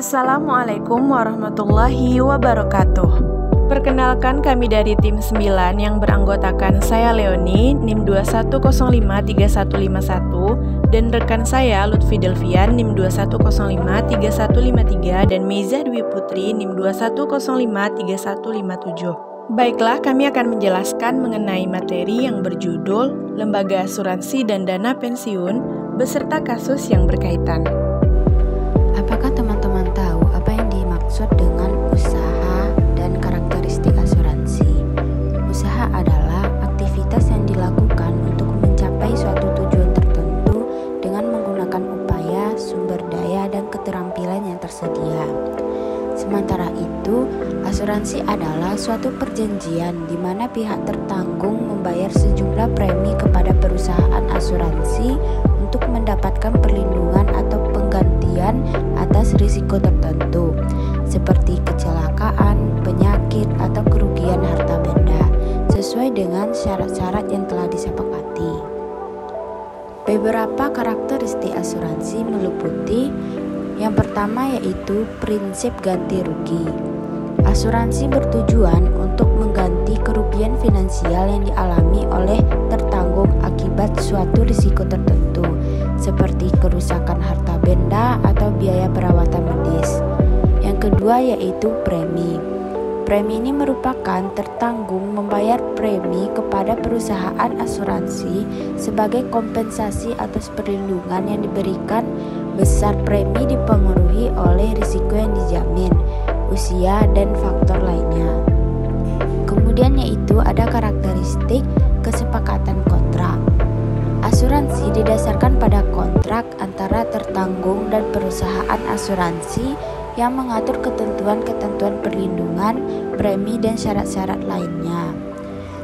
Assalamualaikum warahmatullahi wabarakatuh. Perkenalkan, kami dari tim 9 yang beranggotakan saya Leoni, NIM 21053151, dan rekan saya Lutfi Delvian, NIM 21053153, dan Meiza Dwi Putri, NIM 21053157. Baiklah, kami akan menjelaskan mengenai materi yang berjudul Lembaga Asuransi dan Dana Pensiun beserta kasus yang berkaitan. Apakah teman-teman tahu apa yang dimaksud dengan usaha dan karakteristik asuransi? Usaha adalah aktivitas yang dilakukan untuk mencapai suatu tujuan tertentu dengan menggunakan upaya, sumber daya, dan keterampilan yang tersedia. Sementara itu, asuransi adalah suatu perjanjian di mana pihak tertanggung membayar sejumlah premi kepada perusahaan asuransi untuk mendapatkan perlindungan atau penggantian atas risiko tertentu, seperti kecelakaan, penyakit, atau kerugian harta benda, sesuai dengan syarat-syarat yang telah disepakati. Beberapa karakteristik asuransi meliputi: yang pertama yaitu prinsip ganti rugi. Asuransi bertujuan untuk mengganti kerugian finansial yang dialami oleh tertanggung akibat suatu risiko tertentu, seperti kerusakan harta benda atau biaya perawatan medis. Yang kedua yaitu premi. Premi ini merupakan tertanggung membayar premi kepada perusahaan asuransi sebagai kompensasi atas perlindungan yang diberikan. Besar premi dipengaruhi oleh risiko yang dijamin, usia, dan faktor lainnya. Kemudian yaitu ada karakteristik kesepakatan kontrak. Asuransi didasarkan pada kontrak antara tertanggung dan perusahaan asuransi yang mengatur ketentuan-ketentuan perlindungan, premi, dan syarat-syarat lainnya.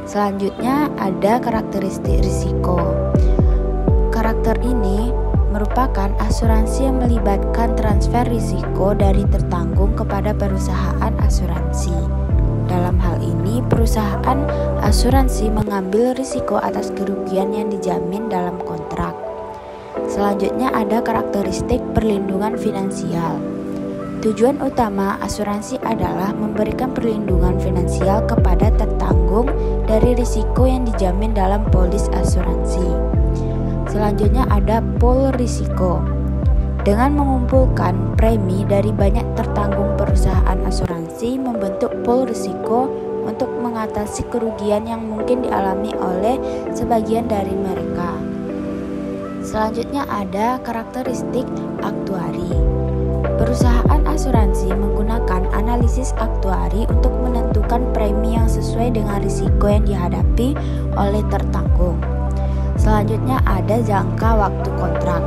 Selanjutnya ada karakteristik risiko. Karakter ini merupakan asuransi yang melibatkan transfer risiko dari tertanggung kepada perusahaan asuransi. Dalam hal ini, perusahaan asuransi mengambil risiko atas kerugian yang dijamin dalam kontrak. Selanjutnya ada karakteristik perlindungan finansial. Tujuan utama asuransi adalah memberikan perlindungan finansial kepada tertanggung dari risiko yang dijamin dalam polis asuransi. Selanjutnya ada pool risiko. Dengan mengumpulkan premi dari banyak tertanggung perusahaan asuransi membentuk pool risiko untuk mengatasi kerugian yang mungkin dialami oleh sebagian dari mereka. Selanjutnya ada karakteristik aktuari. Perusahaan asuransi menggunakan analisis aktuari untuk menentukan premi yang sesuai dengan risiko yang dihadapi oleh tertanggung. Selanjutnya ada jangka waktu kontrak.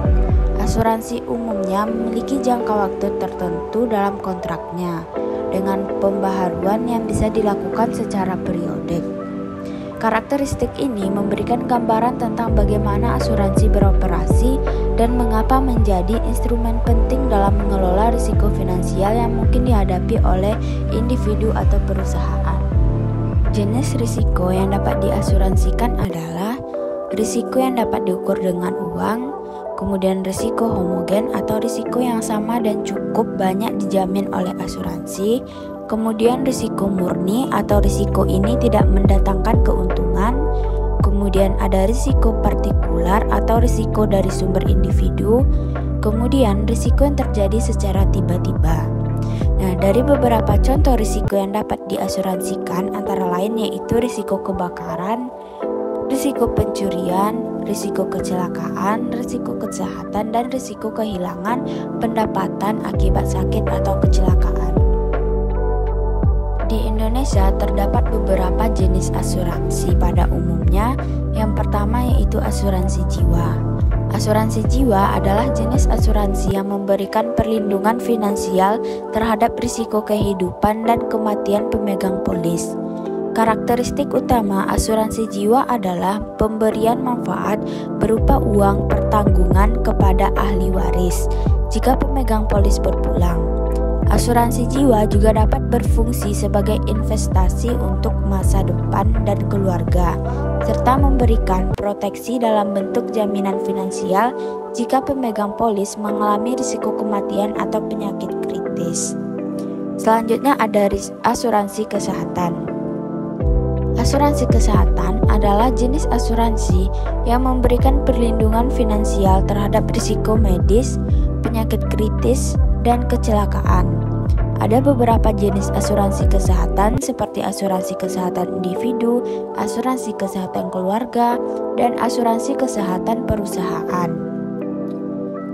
Asuransi umumnya memiliki jangka waktu tertentu dalam kontraknya dengan pembaharuan yang bisa dilakukan secara periodik. Karakteristik ini memberikan gambaran tentang bagaimana asuransi beroperasi dan mengapa menjadi instrumen penting dalam mengelola risiko finansial yang mungkin dihadapi oleh individu atau perusahaan. Jenis risiko yang dapat diasuransikan adalah risiko yang dapat diukur dengan uang, kemudian risiko homogen atau risiko yang sama dan cukup banyak dijamin oleh asuransi, kemudian risiko murni atau risiko ini tidak mendatangkan keuntungan, kemudian ada risiko partikular atau risiko dari sumber individu, kemudian risiko yang terjadi secara tiba-tiba. Nah, dari beberapa contoh risiko yang dapat diasuransikan antara lain yaitu risiko kebakaran, risiko pencurian, risiko kecelakaan, risiko kesehatan, dan risiko kehilangan pendapatan akibat sakit atau kecelakaan. Di Indonesia terdapat beberapa jenis asuransi pada umumnya. Yang pertama yaitu asuransi jiwa. Asuransi jiwa adalah jenis asuransi yang memberikan perlindungan finansial terhadap risiko kehidupan dan kematian pemegang polis. Karakteristik utama asuransi jiwa adalah pemberian manfaat berupa uang pertanggungan kepada ahli waris jika pemegang polis berpulang. Asuransi jiwa juga dapat berfungsi sebagai investasi untuk masa depan dan keluarga, serta memberikan proteksi dalam bentuk jaminan finansial jika pemegang polis mengalami risiko kematian atau penyakit kritis. kritis. Selanjutnya ada asuransi kesehatan. Asuransi kesehatan adalah jenis asuransi yang memberikan perlindungan finansial terhadap risiko medis, penyakit kritis, dan kecelakaan. Ada beberapa jenis asuransi kesehatan seperti asuransi kesehatan individu, asuransi kesehatan keluarga, dan asuransi kesehatan perusahaan.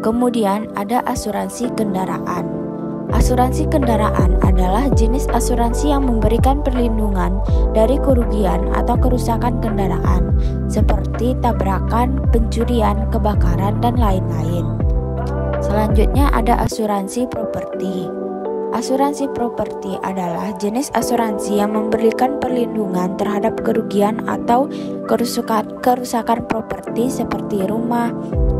Kemudian ada asuransi kendaraan. Asuransi kendaraan adalah jenis asuransi yang memberikan perlindungan dari kerugian atau kerusakan kendaraan seperti tabrakan, pencurian, kebakaran, dan lain-lain. Selanjutnya ada asuransi properti. Asuransi properti adalah jenis asuransi yang memberikan perlindungan terhadap kerugian atau kerusakan properti seperti rumah,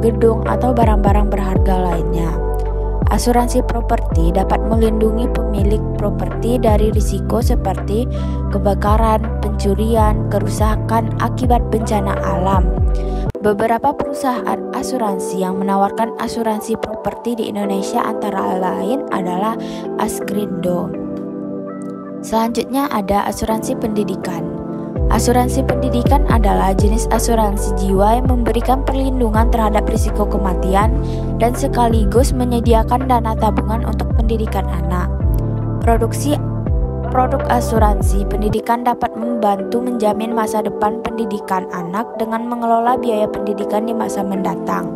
gedung, atau barang-barang berharga lainnya. Asuransi properti dapat melindungi pemilik properti dari risiko seperti kebakaran, pencurian, kerusakan akibat bencana alam. Beberapa perusahaan asuransi yang menawarkan asuransi properti di Indonesia antara lain adalah Asgrindo. Selanjutnya ada asuransi pendidikan. Asuransi pendidikan adalah jenis asuransi jiwa yang memberikan perlindungan terhadap risiko kematian dan sekaligus menyediakan dana tabungan untuk pendidikan anak. Produk asuransi pendidikan dapat membantu menjamin masa depan pendidikan anak dengan mengelola biaya pendidikan di masa mendatang.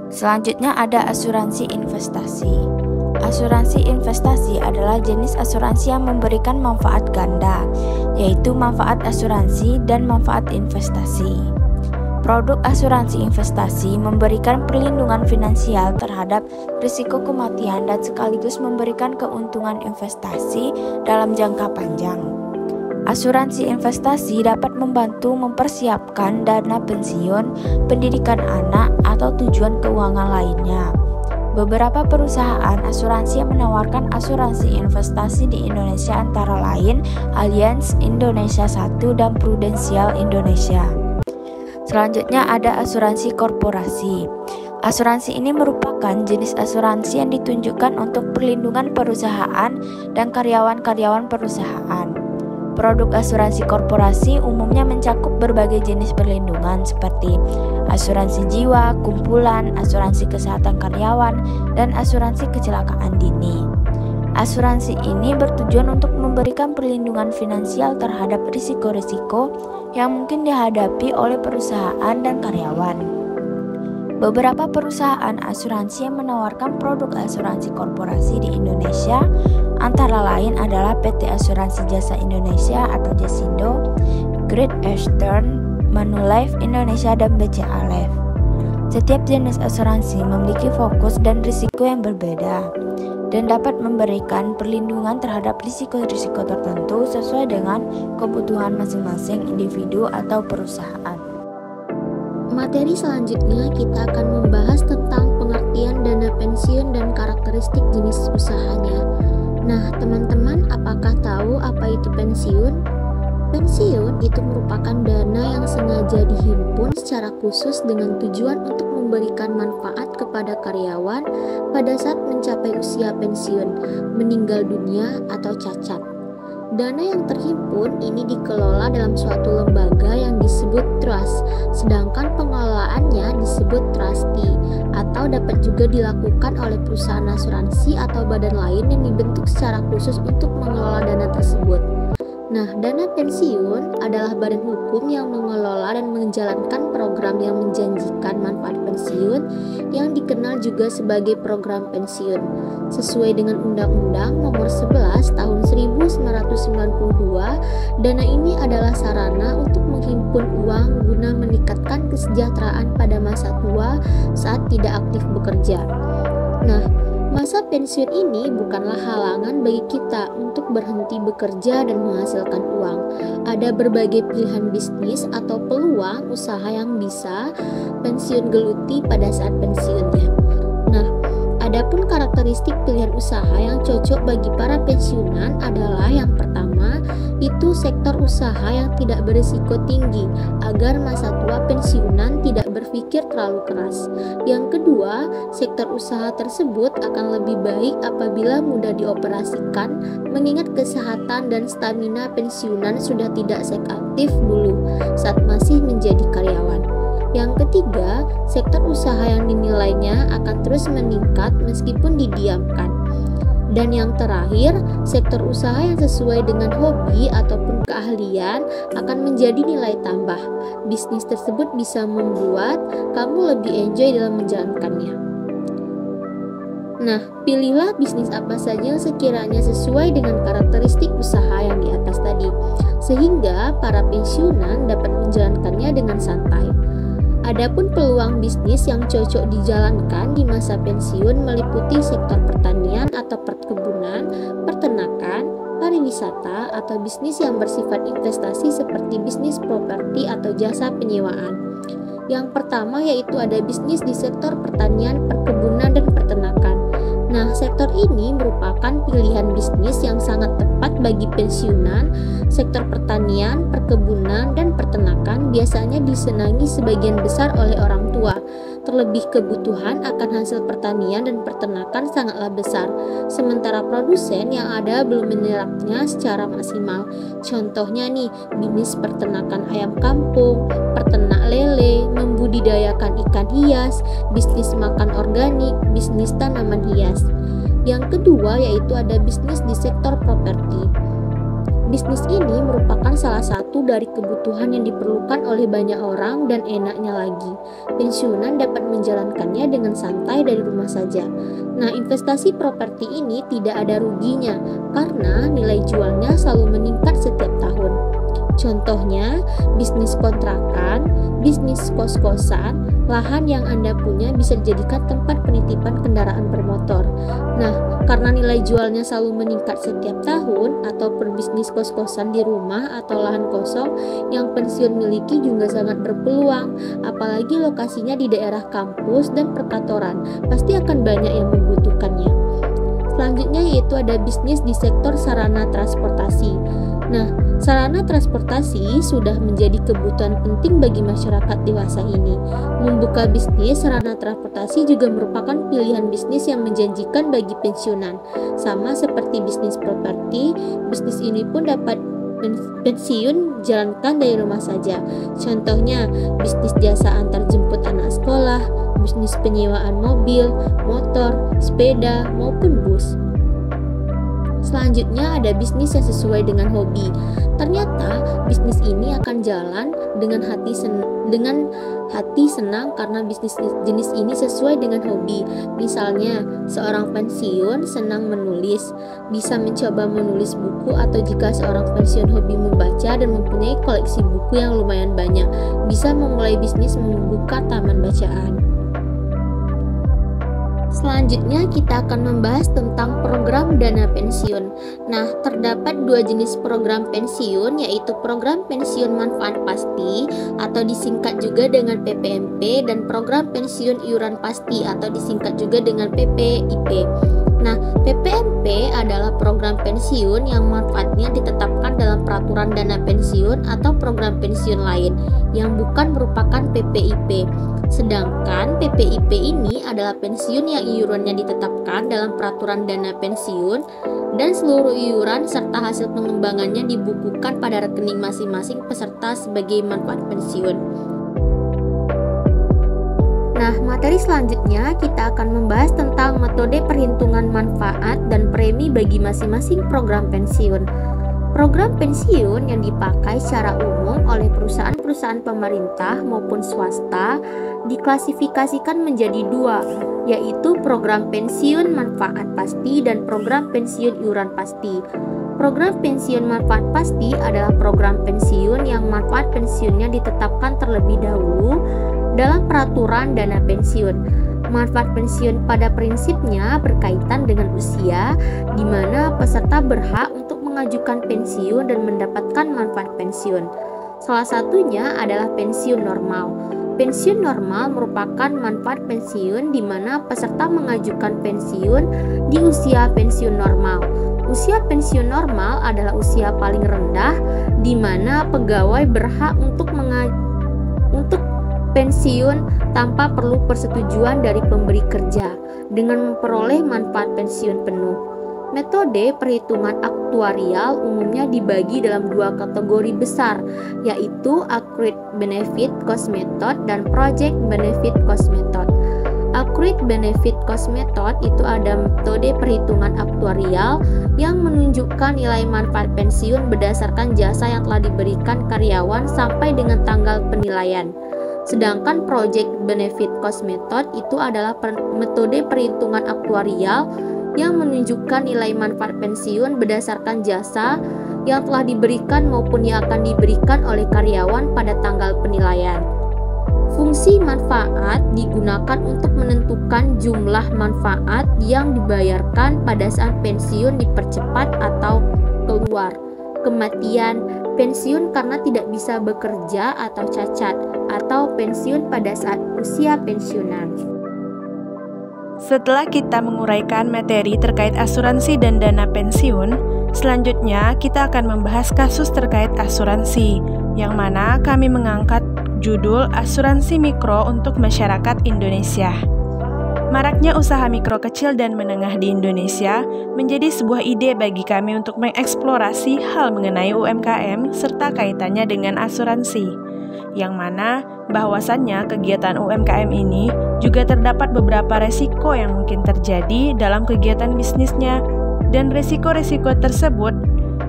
Selanjutnya ada asuransi investasi. Asuransi investasi adalah jenis asuransi yang memberikan manfaat ganda, yaitu manfaat asuransi dan manfaat investasi. Produk asuransi investasi memberikan perlindungan finansial terhadap risiko kematian dan sekaligus memberikan keuntungan investasi dalam jangka panjang. Asuransi investasi dapat membantu mempersiapkan dana pensiun, pendidikan anak, atau tujuan keuangan lainnya. Beberapa perusahaan asuransi yang menawarkan asuransi investasi di Indonesia antara lain Allianz Indonesia 1 dan Prudential Indonesia. Selanjutnya ada asuransi korporasi. Asuransi ini merupakan jenis asuransi yang ditunjukkan untuk perlindungan perusahaan dan karyawan-karyawan perusahaan. Produk asuransi korporasi umumnya mencakup berbagai jenis perlindungan seperti asuransi jiwa, kumpulan, asuransi kesehatan karyawan, dan asuransi kecelakaan dini. Asuransi ini bertujuan untuk memberikan perlindungan finansial terhadap risiko-risiko yang mungkin dihadapi oleh perusahaan dan karyawan. Beberapa perusahaan asuransi yang menawarkan produk asuransi korporasi di Indonesia antara lain adalah PT Asuransi Jasa Indonesia atau Jasindo, Great Eastern, Manulife Indonesia, dan BCA Life. Setiap jenis asuransi memiliki fokus dan risiko yang berbeda dan dapat memberikan perlindungan terhadap risiko-risiko tertentu sesuai dengan kebutuhan masing-masing individu atau perusahaan. Materi selanjutnya kita akan membahas tentang pengertian dana pensiun dan karakteristik jenis usahanya. Nah, teman-teman, apakah tahu apa itu pensiun? Pensiun itu merupakan dana yang sengaja dihimpun secara khusus dengan tujuan untuk memberikan manfaat kepada karyawan pada saat mencapai usia pensiun, meninggal dunia, atau cacat. Dana yang terhimpun ini dikelola dalam suatu lembaga yang disebut trust, sedangkan pengelolaannya disebut trustee, atau dapat juga dilakukan oleh perusahaan asuransi atau badan lain yang dibentuk secara khusus untuk mengelola dana tersebut. Nah, dana pensiun adalah badan hukum yang mengelola dan menjalankan program yang menjanjikan manfaat pensiun yang dikenal juga sebagai program pensiun. Sesuai dengan Undang-Undang Nomor 11 Tahun 1992, dana ini adalah sarana untuk menghimpun uang guna meningkatkan kesejahteraan pada masa tua saat tidak aktif bekerja. Nah, masa pensiun ini bukanlah halangan bagi kita untuk berhenti bekerja dan menghasilkan uang. Ada berbagai pilihan bisnis atau peluang usaha yang bisa pensiun geluti pada saat pensiunnya. Nah, adapun karakteristik pilihan usaha yang cocok bagi para pensiunan adalah yang pertama, yaitu sektor usaha yang tidak berisiko tinggi agar masa tua pensiunan tidak berpikir terlalu keras. Yang kedua, sektor usaha tersebut akan lebih baik apabila mudah dioperasikan, mengingat kesehatan dan stamina pensiunan sudah tidak seaktif dulu saat masih menjadi karyawan. Yang ketiga, sektor usaha yang dinilainya akan terus meningkat meskipun didiamkan. Dan yang terakhir, sektor usaha yang sesuai dengan hobi ataupun keahlian akan menjadi nilai tambah. Bisnis tersebut bisa membuat kamu lebih enjoy dalam menjalankannya. Nah, pilihlah bisnis apa saja yang sekiranya sesuai dengan karakteristik usaha yang di atas tadi, sehingga para pensiunan dapat menjalankannya dengan santai. Adapun peluang bisnis yang cocok dijalankan di masa pensiun meliputi sektor pertanian atau perkebunan, peternakan, pariwisata, atau bisnis yang bersifat investasi seperti bisnis properti atau jasa penyewaan. Yang pertama yaitu ada bisnis di sektor pertanian, perkebunan, dan peternakan. Nah, sektor ini merupakan pilihan bisnis yang sangat tepat bagi pensiunan. Sektor pertanian, perkebunan, dan peternakan biasanya disenangi sebagian besar oleh orang tua. Terlebih kebutuhan akan hasil pertanian dan peternakan sangatlah besar, sementara produsen yang ada belum menyerapnya secara maksimal. Contohnya nih, bisnis peternakan ayam kampung, peternak lele, membudidayakan ikan hias, bisnis makan organik, bisnis tanaman hias. Yang kedua yaitu ada bisnis di sektor properti. Bisnis ini merupakan salah satu dari kebutuhan yang diperlukan oleh banyak orang dan enaknya lagi, pensiunan dapat menjalankannya dengan santai dari rumah saja. Nah, investasi properti ini tidak ada ruginya karena nilai jualnya selalu meningkat setiap tahun. Contohnya, bisnis kontrakan, bisnis kos-kosan, lahan yang Anda punya bisa dijadikan tempat penitipan kendaraan bermotor. Nah, karena nilai jualnya selalu meningkat setiap tahun, atau berbisnis kos-kosan di rumah atau lahan kosong yang pensiun miliki juga sangat berpeluang, apalagi lokasinya di daerah kampus dan perkantoran, pasti akan banyak yang membutuhkannya. Selanjutnya yaitu ada bisnis di sektor sarana transportasi. Nah, sarana transportasi sudah menjadi kebutuhan penting bagi masyarakat dewasa ini. Membuka bisnis sarana transportasi juga merupakan pilihan bisnis yang menjanjikan bagi pensiunan. Sama seperti bisnis properti, bisnis ini pun dapat pensiun jalankan dari rumah saja. Contohnya, bisnis jasa antar jemput anak sekolah, bisnis penyewaan mobil, motor, sepeda, maupun bus. Selanjutnya ada bisnis yang sesuai dengan hobi. Ternyata bisnis ini akan jalan dengan hati senang karena bisnis jenis ini sesuai dengan hobi. Misalnya, seorang pensiun senang menulis, bisa mencoba menulis buku, atau jika seorang pensiun hobi membaca dan mempunyai koleksi buku yang lumayan banyak, bisa memulai bisnis membuka taman bacaan. Selanjutnya kita akan membahas tentang program dana pensiun. Nah, terdapat dua jenis program pensiun, yaitu program pensiun manfaat pasti atau disingkat juga dengan PPMP, dan program pensiun iuran pasti atau disingkat juga dengan PPIP. Nah, PPMP adalah program pensiun yang manfaatnya ditetapkan dalam peraturan dana pensiun atau program pensiun lain yang bukan merupakan PPIP. Sedangkan PPIP ini adalah pensiun yang iurannya ditetapkan dalam peraturan dana pensiun dan seluruh iuran serta hasil pengembangannya dibukukan pada rekening masing-masing peserta sebagai manfaat pensiun. Nah, materi selanjutnya kita akan membahas tentang metode perhitungan manfaat dan premi bagi masing-masing program pensiun. Program pensiun yang dipakai secara umum oleh perusahaan-perusahaan pemerintah maupun swasta diklasifikasikan menjadi dua, yaitu program pensiun manfaat pasti dan program pensiun iuran pasti. Program pensiun manfaat pasti adalah program pensiun yang manfaat pensiunnya ditetapkan terlebih dahulu dalam peraturan dana pensiun. Manfaat pensiun pada prinsipnya berkaitan dengan usia, di mana peserta berhak untuk mengajukan pensiun dan mendapatkan manfaat pensiun. Salah satunya adalah pensiun normal. Pensiun normal merupakan manfaat pensiun di mana peserta mengajukan pensiun di usia pensiun normal. Usia pensiun normal adalah usia paling rendah di mana pegawai berhak untuk pensiun tanpa perlu persetujuan dari pemberi kerja dengan memperoleh manfaat pensiun penuh. Metode perhitungan aktuarial umumnya dibagi dalam dua kategori besar, yaitu Accrued Benefit Cost Method dan Project Benefit Cost Method. Accrued Benefit Cost Method itu ada metode perhitungan aktuarial yang menunjukkan nilai manfaat pensiun berdasarkan jasa yang telah diberikan karyawan sampai dengan tanggal penilaian. Sedangkan Project Benefit Cost Method itu adalah metode perhitungan aktuarial yang menunjukkan nilai manfaat pensiun berdasarkan jasa yang telah diberikan maupun yang akan diberikan oleh karyawan pada tanggal penilaian. Fungsi manfaat digunakan untuk menentukan jumlah manfaat yang dibayarkan pada saat pensiun dipercepat atau keluar, kematian, pensiun karena tidak bisa bekerja atau cacat, atau pensiun pada saat usia pensiunan. Setelah kita menguraikan materi terkait asuransi dan dana pensiun, selanjutnya kita akan membahas kasus terkait asuransi, yang mana kami mengangkat judul Asuransi Mikro untuk Masyarakat Indonesia. Maraknya usaha mikro kecil dan menengah di Indonesia menjadi sebuah ide bagi kami untuk mengeksplorasi hal mengenai UMKM serta kaitannya dengan asuransi, yang mana bahwasannya kegiatan UMKM ini juga terdapat beberapa resiko yang mungkin terjadi dalam kegiatan bisnisnya, dan resiko-resiko tersebut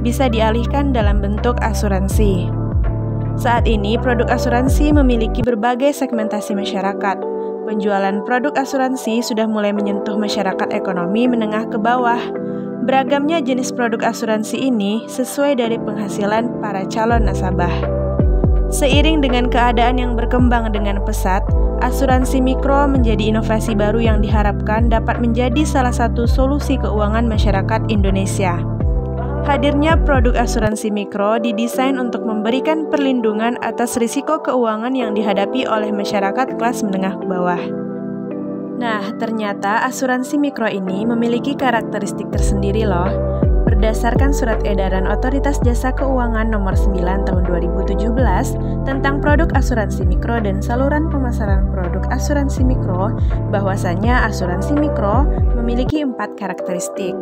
bisa dialihkan dalam bentuk asuransi. Saat ini, produk asuransi memiliki berbagai segmentasi masyarakat. Penjualan produk asuransi sudah mulai menyentuh masyarakat ekonomi menengah ke bawah. Beragamnya jenis produk asuransi ini sesuai dari penghasilan para calon nasabah. Seiring dengan keadaan yang berkembang dengan pesat, asuransi mikro menjadi inovasi baru yang diharapkan dapat menjadi salah satu solusi keuangan masyarakat Indonesia. Hadirnya produk asuransi mikro didesain untuk memberikan perlindungan atas risiko keuangan yang dihadapi oleh masyarakat kelas menengah ke bawah. Nah, ternyata asuransi mikro ini memiliki karakteristik tersendiri loh. Berdasarkan Surat Edaran Otoritas Jasa Keuangan Nomor 9 Tahun 2017 tentang produk asuransi mikro dan saluran pemasaran produk asuransi mikro, bahwasannya asuransi mikro memiliki 4 karakteristik.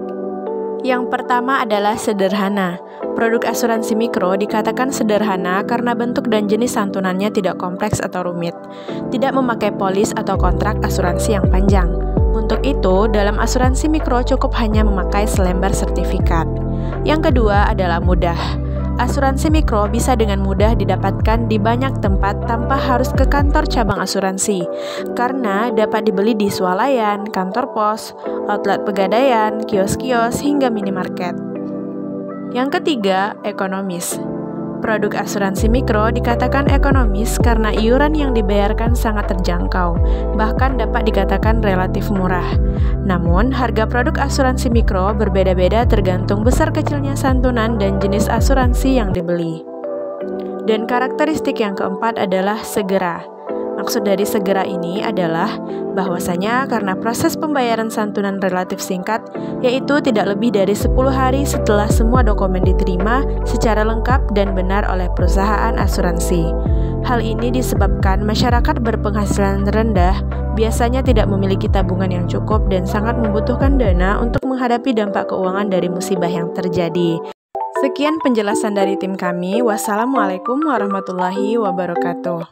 Yang pertama adalah sederhana. Produk asuransi mikro dikatakan sederhana karena bentuk dan jenis santunannya tidak kompleks atau rumit, tidak memakai polis atau kontrak asuransi yang panjang. Untuk itu, dalam asuransi mikro cukup hanya memakai selembar sertifikat. Yang kedua adalah mudah. Asuransi mikro bisa dengan mudah didapatkan di banyak tempat tanpa harus ke kantor cabang asuransi, karena dapat dibeli di swalayan, kantor pos, outlet pegadaian, kios-kios, hingga minimarket. Yang ketiga, ekonomis. Produk asuransi mikro dikatakan ekonomis karena iuran yang dibayarkan sangat terjangkau, bahkan dapat dikatakan relatif murah. Namun, harga produk asuransi mikro berbeda-beda tergantung besar kecilnya santunan dan jenis asuransi yang dibeli. Dan karakteristik yang keempat adalah segera. Maksud dari segera ini adalah bahwasanya karena proses pembayaran santunan relatif singkat, yaitu tidak lebih dari 10 hari setelah semua dokumen diterima secara lengkap dan benar oleh perusahaan asuransi. Hal ini disebabkan masyarakat berpenghasilan rendah biasanya tidak memiliki tabungan yang cukup dan sangat membutuhkan dana untuk menghadapi dampak keuangan dari musibah yang terjadi. Sekian penjelasan dari tim kami. Wassalamualaikum warahmatullahi wabarakatuh.